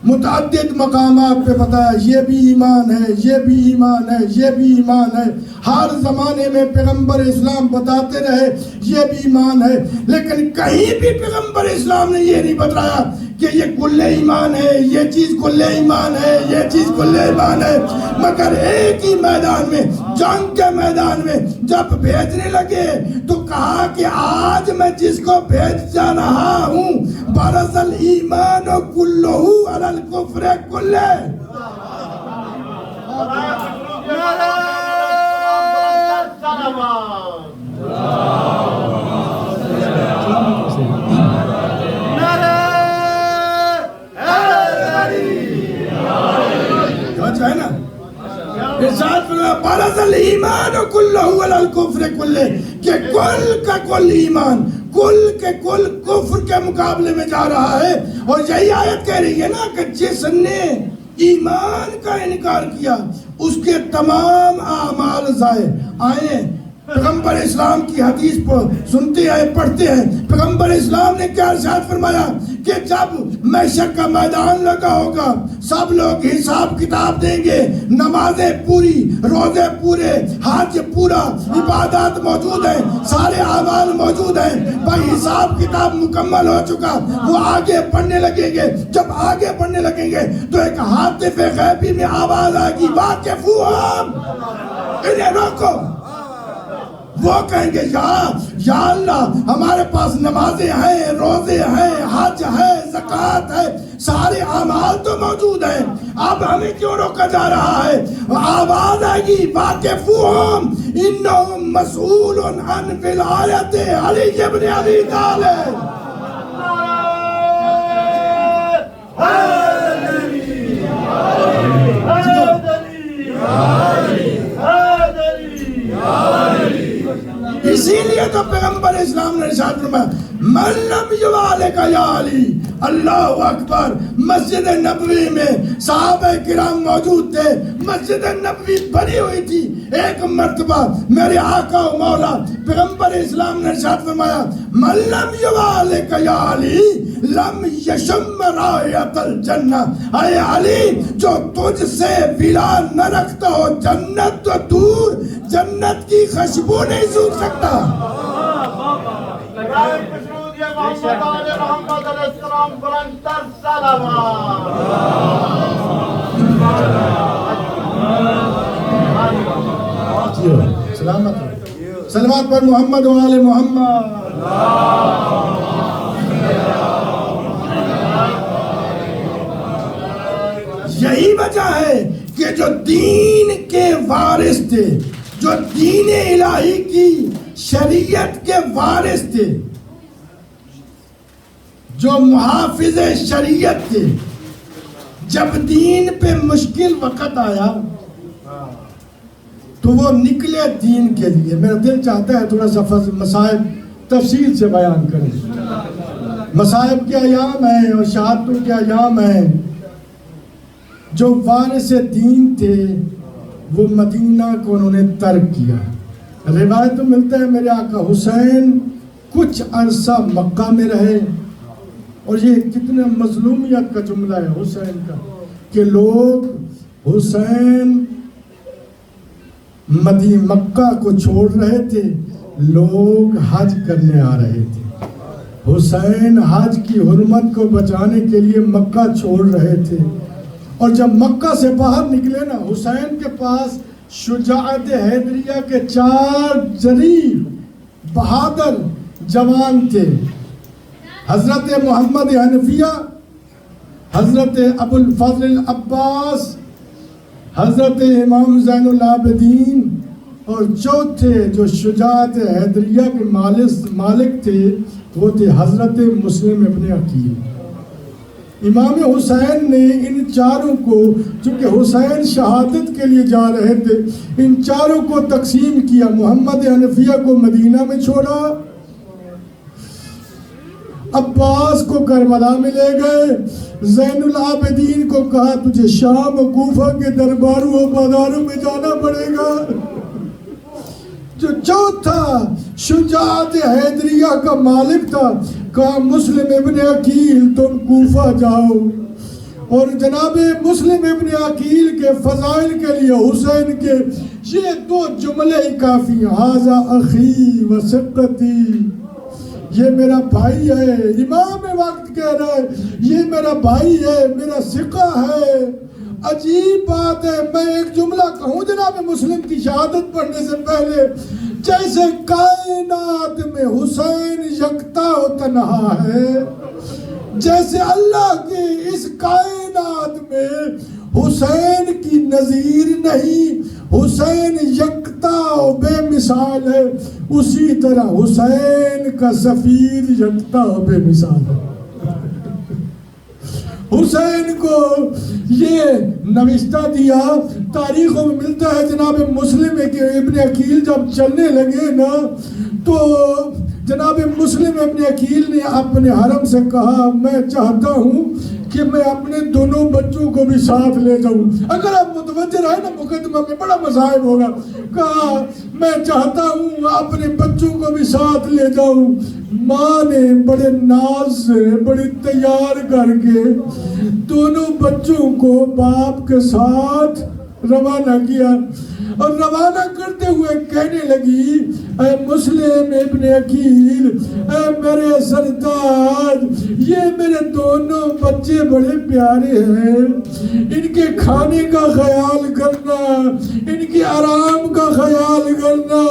متعدد مقامات پہ بتایا یہ بھی ایمان ہے، یہ بھی ایمان ہے، یہ بھی ایمان ہے. ہر زمانے میں پیغمبر اسلام بتاتے رہے یہ بھی ایمان ہے، لیکن کہیں بھی پیغمبر اسلام نے یہ نہیں بتایا کہ یہ کل ایمان ہے، یہ چیز کل ایمان ہے، یہ چیز کل ایمان ہے. مگر ایک ہی میدان میں، جنگ کے میدان میں جب بھیجنے لگے تو کہا کہ آج میں جس کو بھیج جا رہا ہوں برز الایمان کلہ علی الکفر کلہ. ہے نا ارشاد فرمایا برز الایمان کلہ علی الکفر کلہ، کہ کل کا کل ایمان کل کے کل کفر کے مقابلے میں جا رہا ہے. اور یہی آیت کہہ رہی ہے نا کہ جس نے ایمان کا انکار کیا اس کے تمام اعمال ضائع. آئیں پیغمبر اسلام کی حدیث پر سنتے ہیں، پڑھتے ہیں. پیغمبر اسلام نے کیا ارشاد فرمایا کہ جب محشر کا میدان لگا ہوگا سب لوگ حساب کتاب دیں گے، نمازیں پوری، روزے پورے، حج پورا، عبادات موجود ہیں، سارے اعمال موجود ہیں. بھائی حساب کتاب مکمل ہو چکا، وہ آگے بڑھنے لگیں گے. جب آگے بڑھنے لگیں گے تو ایک ہاتف غیبی میں آواز آئے گی واقفوہم، انہیں روکو. وہ کہیں گے یا اللہ ہمارے پاس نمازیں ہیں، روزے ہیں، حج ہے، زکوٰۃ ہے، سارے اعمال تو موجود ہیں، اب ہمیں کیوں روکا جا رہا ہے؟ آواز آئے گی واقفوہم انہم مسئول عن ولایت علی ابن ابی طالب. اسی لیے تو پیغمبر اسلام نے ارشاد فرمایا من لم یوالک یا علی. اللہ اکبر. مسجد نبوی میں صحابہ کرام موجود تھے، مسجد نبوی بنی ہوئی تھی. ایک مرتبہ میرے آقا و مولا پیغمبر اسلام نے ارشاد فرمایا من لم یوالک یا علی لم یشم رائحۃ الجنہ. اے علی جو تجھ سے ولا نہ رکھتا ہو جنت تو دور، جنت کی خوشبو نہیں سونگھ سکتا. محمد علیہ السلام بلندتر صلوات. سلامت سلوات پر محمد و آل محمد. یہی وجہ ہے کہ جو دین کے وارث تھے، جو دین الہی کی شریعت کے وارث تھے، جو محافظ شریعت تھے، جب دین پہ مشکل وقت آیا تو وہ نکلے دین کے لیے. میرا دل چاہتا ہے تھوڑا سا مصائب تفصیل سے بیان کریں. مصائب کے ایام ہیں اور شہادتوں کے ایام ہیں. جو وارث دین تھے وہ مدینہ کو انہوں نے ترک کیا. روایت تو ملتا ہے میرے آقا حسین کچھ عرصہ مکہ میں رہے. اور یہ کتنا مظلومیت کا جملہ ہے حسین کا کہ لوگ حسین مکہ کو چھوڑ رہے تھے، لوگ حج کرنے آ رہے تھے. حسین حج کی حرمت کو بچانے کے لیے مکہ چھوڑ رہے تھے. اور جب مکہ سے باہر نکلے نا، حسین کے پاس شجاعت حیدریہ کے 4 جری بہادر جوان تھے. حضرت محمد حنفیہ، حضرت ابو الفضل العباس، حضرت امام زین العابدین، اور چوتھے جو شجاعت حیدریہ کے مالک تھے وہ تھے حضرت مسلم ابن عقیل. امام حسین نے ان چاروں کو، چونکہ حسین شہادت کے لیے جا رہے تھے، ان چاروں کو تقسیم کیا۔ محمد حنفیہ کو مدینہ میں چھوڑا، عباس کو کربلا میں لے گئے، زین العابدین کو کہا تجھے شام و کوفہ کے درباروں و بازاروں میں جانا پڑے گا۔ جو چوتھا شجاعت حیدریہ کا مالک تھا، کہا مسلم ابن عقیل تم کوفہ جاؤ، اور جناب مسلم ابن عقیل کے فضائل کے لیے حسین کے یہ دو جملے ہی کافی ہیں، ھذا اخی و ثقتی، یہ میرا بھائی ہے۔ امام وقت کہہ رہا ہے یہ میرا بھائی ہے، میرا ثقہ ہے۔ عجیب بات ہے، میں ایک جملہ کہوں جناب مسلم کی شہادت پڑھنے سے پہلے، جیسے کائنات میں حسین یکتا و تنہا ہے، جیسے اللہ کی اس کائنات میں حسین کی نظیر نہیں، حسین یکتا و بے مثال ہے، اسی طرح حسین کا سفیر یکتا و بے مثال ہے۔ حسین کو یہ نوشتہ دیا، تاریخوں میں ملتا ہے جناب مسلم کہ ابن عقیل جب چلنے لگے نا تو جناب مسلم ابن عقیل نے اپنے حرم سے کہا میں چاہتا ہوں کہ میں اپنے دونوں بچوں کو بھی ساتھ لے جاؤں۔ اگر آپ متوجہ رہے نا مقدمہ میں بڑا مصائب ہوگا۔ کہا میں چاہتا ہوں اپنے بچوں کو بھی ساتھ لے جاؤں۔ ماں نے بڑے ناز سے بڑی تیار کر کے دونوں بچوں کو باپ کے ساتھ روانہ کیا، اور روانہ کرتے ہوئے کہنے لگی اے مسلم ابن عقیل، اے میرے سردار، یہ میرے دونوں بچے بڑے پیارے ہیں، ان کے کھانے کا خیال کرنا، ان کے آرام کا خیال کرنا،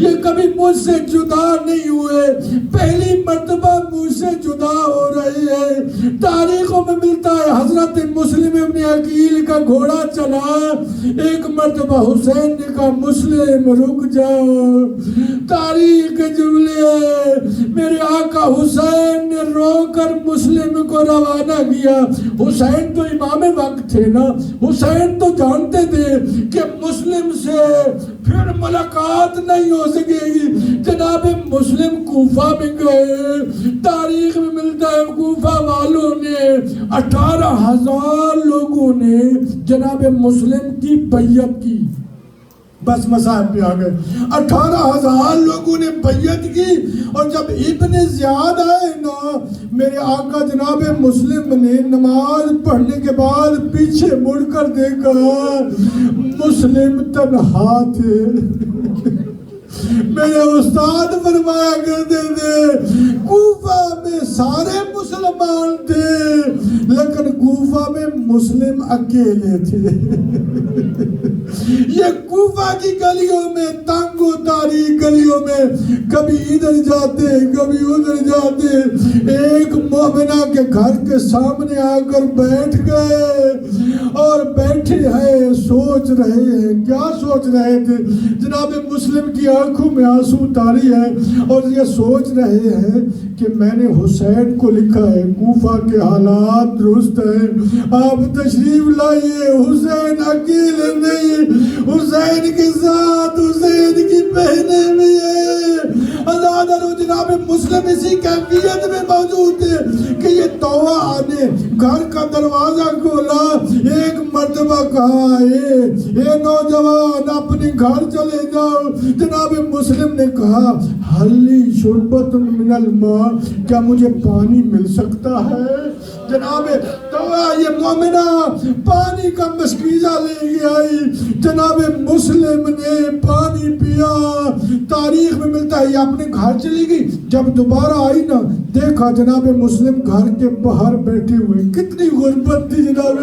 یہ کبھی مجھ سے جدا نہیں ہوئے، پہلی مرتبہ مجھ سے جدا ہو رہے ہیں۔ تاریخوں میں ملتا ہے حضرت مسلم ابن عقیل کا گھوڑا چلا، ایک مرتبہ حسین نے کہا مسلم رک جاؤ، تاریخ کے جملے، میرے آقا حسین نے رو کر مسلم کو روانہ کیا۔ حسین تو امام وقت تھے نا، حسین تو جانتے تھے کہ مسلم سے پھر ملاقات نہیں ہو سکے گی۔ جناب مسلم کوفہ میں گئے، تاریخ میں ملتا ہے کوفہ والوں نے 18,000 لوگوں نے جناب مسلم کی بیعت کی۔ بس مصائب پہ آ گئے، 18,000 لوگوں نے بیعت کی، اور جب ابن زیاد آئے نا میرے آقا جناب مسلم نے نماز پڑھنے کے بعد پیچھے مڑ کر دیکھا، مسلم تنہا تھے۔ میرے استاد فرمایا کرتے تھے کوفہ میں سارے مسلمان تھے لیکن کوفہ میں مسلم اکیلے تھے۔ یہ کوفہ کی گلیوں میں، تنگ و تاریک گلیوں میں، کبھی ادھر جاتے کبھی ادھر جاتے، ایک مومنہ کے گھر کے سامنے آ کر بیٹھ گئے، اور بیٹھے ہیں سوچ رہے ہیں۔ کیا سوچ رہے تھے؟ جناب مسلم کی آنکھوں میں آنسو طاری ہے، اور یہ سوچ رہے ہیں کہ میں نے حسین کو لکھا ہے، کوفہ کے حالات درست ہیں، آپ تشریف لائیے، حسین اکیلے نہیں، حسین کے ساتھ حسین کی بہنیں بھی ہیں۔ ازادر جناب مسلم اسی کیفیت میں موجود تھے کہ یہ توبہ نے گھر کا دروازہ کھولا، ایک مرتبہ کہا اے نوجوان اپنے گھر چلے جاؤ۔ جناب مسلم نے کہا حلی شربت من الماء، کیا مجھے پانی مل سکتا ہے؟ جناب یہ مومنہ پانی کا مشکیزہ لے کے آئی، جناب مسلم نے پانی پیا۔ تاریخ میں ملتا ہے یہ اپنے گھر چلی گئی، جب دوبارہ آئی نا دیکھا جناب مسلم گھر کے باہر بیٹھے ہوئے، کتنی غربت تھی جناب۔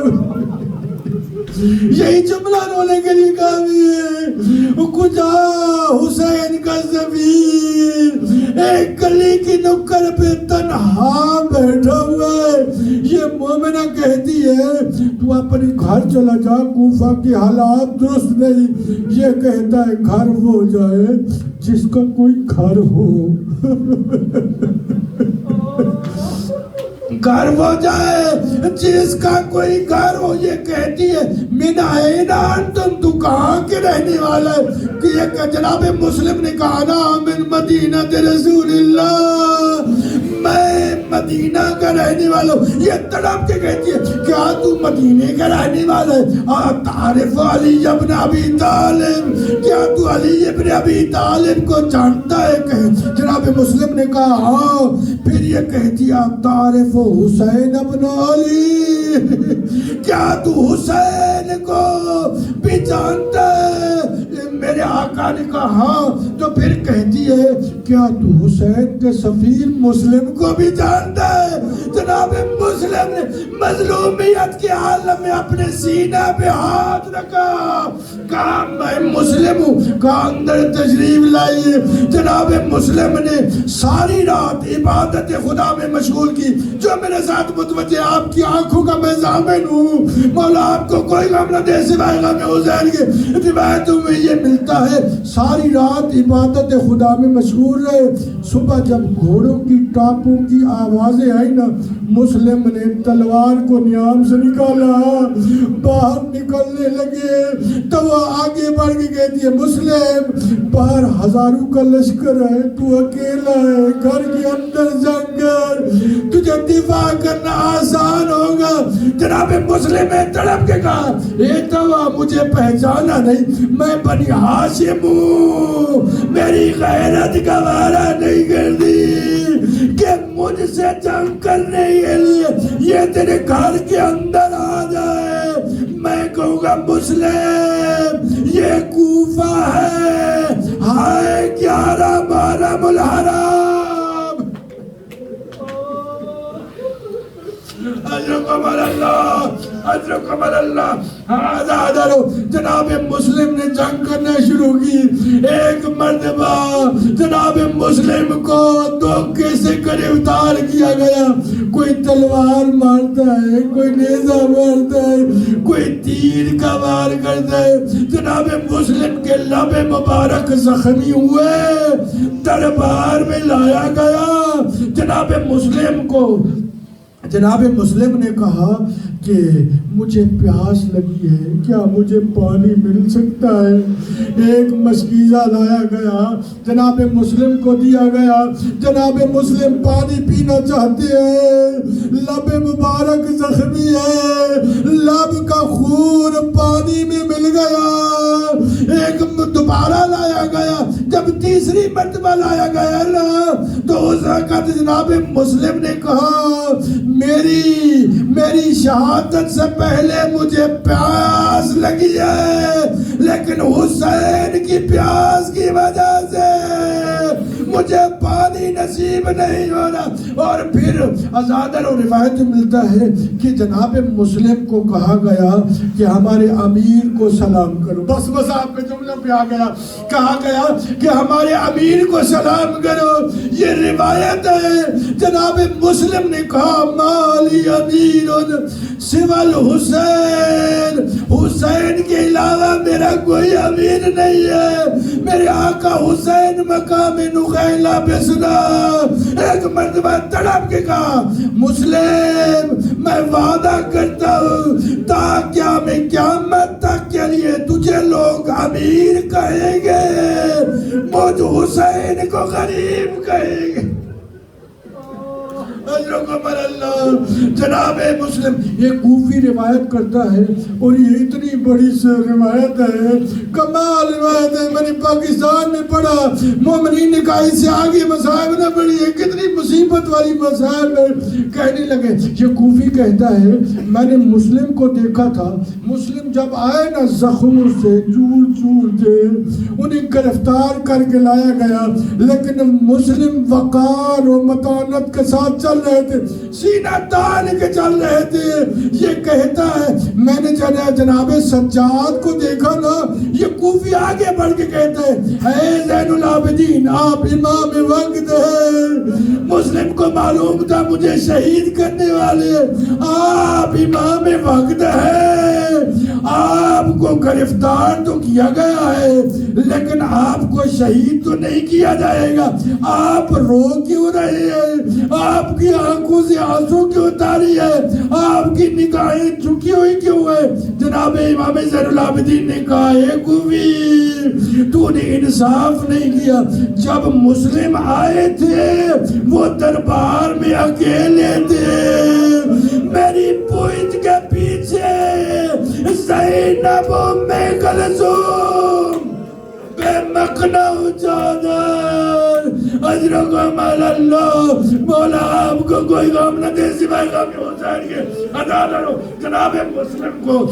یہی جملہ رونے کے لیے کافی ہے، کجا حسین کا سفیر ایک گلی کی نکڑ پہ تنہا بیٹھا ہوا ہے۔ یہ مومنہ کہتی ہے تو اپنے گھر چلا جا، کوفہ کے حالات درست نہیں۔ یہ کہتا ہے گھر وہ جائے جس کا کوئی گھر ہو۔ گھر ہو جائے جس کا کوئی گھر ہو، یہ کہتی ہے من این انتم، تو کہاں کے رہنے والا ہے؟ کہ یہ جناب مسلم نے کہا نا من مدینہ رسول اللہ، میں مدینہ کا رہنے والا ہوں۔ یہ تڑپ کے کہتی ہے کیا تو مدینے کا رہنے والا ہے؟ تعرف علی ابن ابی طالب، کیا تو علی ابن ابی طالب کو جانتا ہے؟ کہ جناب مسلم نے کہا ہاں۔ پھر یہ کہتی ہے تعرف حسین ابن علی، کیا تو حسین کو بھی جانتا ہے؟ میرے آقا نے کہا ہاں۔ تو پھر کہتی ہے کیا تو حسین کے سفیر مسلم کو بھی جانتا ہے؟ جناب مسلم نے مظلومیت کے عالم میں اپنے سینہ پہ ہاتھ رکھا، کہا میں مسلم ہوں۔ کہا اندر تشریف لائیے۔ جناب مسلم نے ساری رات عبادت خدا میں مشغول کی۔ جو میرے ساتھ متوجہ، آپ کی آنکھوں کا میں ضامن ہوں، مولا آپ کو کوئی غم نہ دے سوائے غم حسین کے۔ روایتوں میں یہ ملتا ہے ساری رات عبادت خدا میں مشغول رہے۔ صبح جب گھوڑوں کی ٹاپوں کی آوازیں آئی نا، مسلم نے تلوار کو نیام سے نکالا، باہر نکلنے لگے تو وہ آگے بڑھ کے کہتی ہے مسلم باہر ہزاروں کا لشکر ہے، تو اکیلا ہے، گھر کے اندر جنگ کر، تجھے دفاع کرنا آسان ہوگا۔ جناب مسلم نے تڑپ کے کہا اے توا مجھے پہچانا نہیں، میں بنی ہاشم ہوں، میری غیرت گوارا نہیں کرتی کہ مجھ سے جنگ کرنے کے لیے یہ تیرے گھر کے اندر آ جائے۔ میں کہوں گا مسلم یہ کوفہ ہے، ہائے 11 محرم الحرام۔ اجرکم اللہ، اجرکم اللہ۔ آزادارو، جناب مسلم نے جنگ کرنا شروع کی۔ ایک مرتبہ جناب مسلم کو دھوکے سے گرفتار کیا گیا۔ کوئی تلوار مارتا ہے، کوئی نیزہ مارتا ہے، کوئی تیر کا وار کرتا ہے۔ جناب مسلم کے لب مبارک زخمی ہوئے، دربار میں لایا گیا۔ جناب مسلم نے کہا کہ مجھے پیاس لگی ہے، کیا مجھے پانی مل سکتا ہے؟ ایک مشکیزہ لایا گیا، جناب مسلم کو دیا گیا۔ جناب مسلم پانی پینا چاہتے ہیں، لب مبارک زخمی ہے، لب کا خون پانی میں مل گیا۔ ایک دوبارہ لایا گیا، جب تیسری مرتبہ لایا گیا نا تو اس وقت جناب مسلم نے کہا میری شہادت سے پہلے مجھے پیاس لگی ہے، لیکن حسین کی پیاس کی وجہ سے مجھے پانی نصیب نہیں ہو رہا۔ اور پھر ازادر و روایت ملتا ہے کہ جناب مسلم کو کہا گیا کہ ہمارے امیر کو سلام کرو۔ بس آپ کے جملے پہ آ گیا، کہا گیا کہ ہمارے امیر کو سلام کرو۔ یہ روایت ہے، جناب مسلم نے کہا مالی امیر سوال حسین، حسین کے علاوہ میرا کوئی امیر نہیں ہے۔ میرے آقا حسین مقام نخیلہ پہ سنا۔ ایک مرتبہ تڑپ کے کہا مسلم میں وعدہ کرتا ہوں تا قیامت تک کے لیے تجھے لوگ امیر کہیں گے، مجھ حسین کو غریب کہیں گے۔ اجرکم اللہ۔ جناب مسلم یہ کوفی روایت کرتا ہے، اور یہ اتنی بڑی روایت ہے، کمال روایت ہے۔ میں نے پاکستان میں پڑھا، مومنین نے کہا اس سے آگے مصائب نہ پڑھی ہے، کتنی مصیبت والی مصائب ہے۔ کہنے لگے یہ کوفی کہتا ہے میں نے مسلم کو دیکھا تھا، مسلم جب آئے نا زخموں سے چور تھے، انہیں گرفتار کر کے لایا گیا، لیکن مسلم وقار و متانت کے ساتھ چل رہے تھے، سینہ تان کے چل رہے تھے۔ یہ کہتا ہے میں نے جناب سجاد کو دیکھا نا، یہ کوفی آگے بڑھ کے کہتا ہے اے زین العابدین آپ امام وقت ہے، مسلم کو معلوم تھا مجھے شہید کرنے والے آپ امام وقت ہے، آپ کو گرفتار تو کیا گیا ہے لیکن آپ کو شہید تو نہیں کیا جائے گا، آپ رو کیوں رہے ہیں؟ آپ کی آنکھوں سے آنسو کیوں تاری ہے؟ آپ کی نگاہیں جھکی ہوئی کیوں ہے؟ جناب امام زین العابدین نے کہا اے کوفی، تو نے انصاف نہیں کیا، جب مسلم آئے تھے وہ دربار میں اکیلے تھے، میری پوئنٹ کے پیچھے زینب ام کلثوم بے مقنع چادر اجرکم اللہ، مولا آپ کو کوئی غم نہ دے سوائے غم حسین کے ادا کرو۔ جناب مسلم کو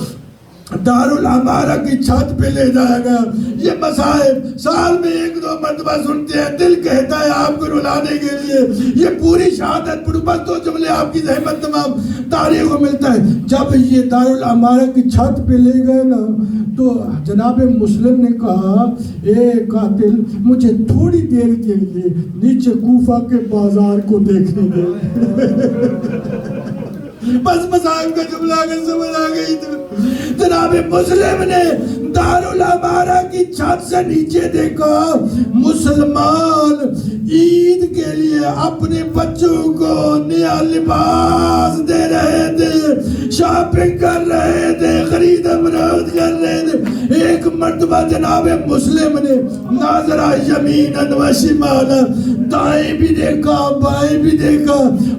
دارالعمارہ کی چھت پہ لے جایا گیا، یہ مسائب سال میں ایک دو مرتبہ سنتے ہیں، دل کہتا ہے آپ کو رلانے کے لیے، یہ پوری شہادت پڑھو بس دو جملے آپ کی زحمت تمام تاریخ کو ملتا ہے۔ جب یہ دارالعمارہ کی چھت پہ لے گئے نا تو جناب مسلم نے کہا اے قاتل مجھے تھوڑی دیر کے لیے نیچے کوفہ کے بازار کو دیکھنے دے۔ بس مسائب کا جملہ اگر سمجھ آ گئی تو جناب مسلم نے دارالعمارہ کی چھت سے نیچے دیکھا، مسلمان عید کے لیے اپنے بچوں کو نیا لباس دے رہے تھے، شاپنگ کر رہے تھے، خرید و فروخت کر رہے تھے۔ ایک مرتبہ جناب مسلم نے ناظرہ یمیناً و شمالاً، دائیں بھی دیکھا بائیں بھی دیکھا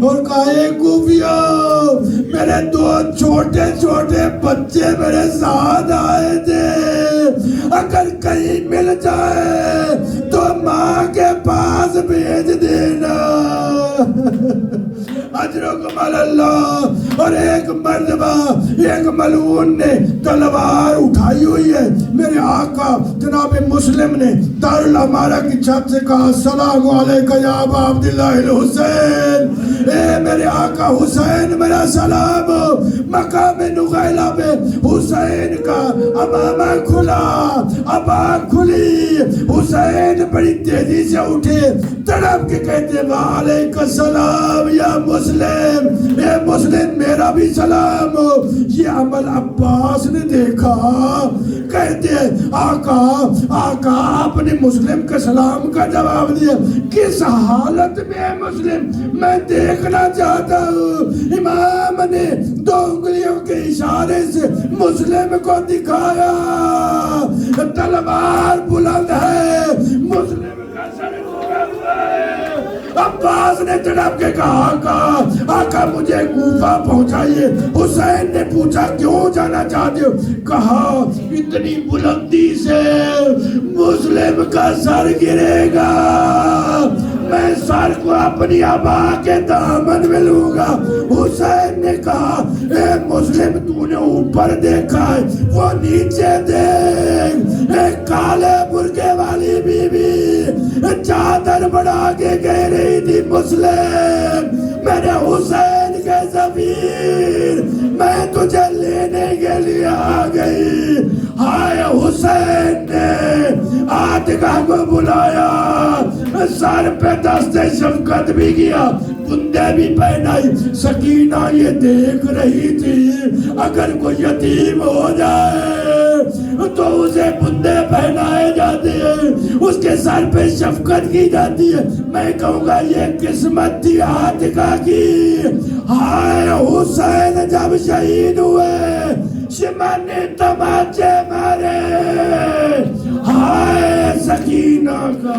اور کہا اے کوفیو، میرے دو چھوٹے چھوٹے بچے میرے ساتھ آئے تھے، اگر کہیں مل جائے تو ماں کے پاس بھیج دینا، اجرکم اللہ۔ اور ایک مرتبہ ایک ملعون نے تلوار اٹھائی ہوئی ہے، میرے آقا جناب مسلم نے دارالعمارہ کی چھت سے کہا السلام علیکہ یا ابا عبداللہ الحسین، اے میرے آقا حسین میرا سلام ہو۔ مقام نغیلہ پہ حسین کا امامہ کھلا، ابا کھلی، حسین بڑی تیزی سے اٹھے، تڑپ کے کہتے وعلیکہ السلام یا مسلم، اے مسلم میرا بھی سلام ہو۔ یہ عمل عباس نے دیکھا، کہتے آقا آقا آپ نے مسلم کے سلام کا جواب دیا، کس حالت میں ہے مسلم میں دیکھنا چاہتا ہوں۔ امام نے دو انگلیوں کے اشارے سے مسلم کو دکھایا، تلوار بلند ہے، مسلم کا سر گھوما ہوا ہے۔ عباس نے تڑپ کے کہا آقا مجھے کوفہ پہنچائیے۔ حسین نے پوچھا کیوں جانا چاہتے ہو؟ کہا اتنی بلندی سے مسلم کا سر گرے گا، میں سر کو اپنی ابا کے دامن میں لوں گا۔ حسین نے کہا اے مسلم تو نے اوپر دیکھا ہے، وہ نیچے دیکھ، ایک کالے برقعے والی بی بی چادر بڑھا کے کہہ رہی تھی مسلم میرے حسین کے سفیر میں تجھے لینے کے لیے آ گئی۔ ہائے حسین نے عاتقہ کو بلایا، سر پہ دست شفقت بھی کیا، بندے بھی پہنائی۔ سکینہ یہ دیکھ رہی تھی اگر کوئی یتیم ہو جائے تو اسے بندے پہنائے جاتے ہیں، اس کے سر پہ شفقت کی جاتی ہے۔ میں کہوں گا یہ قسمت تھی عاتقہ کی۔ ہائے حسین جب شہید ہوئے شمن نے تماچے مارے، ہائے سکینہ کا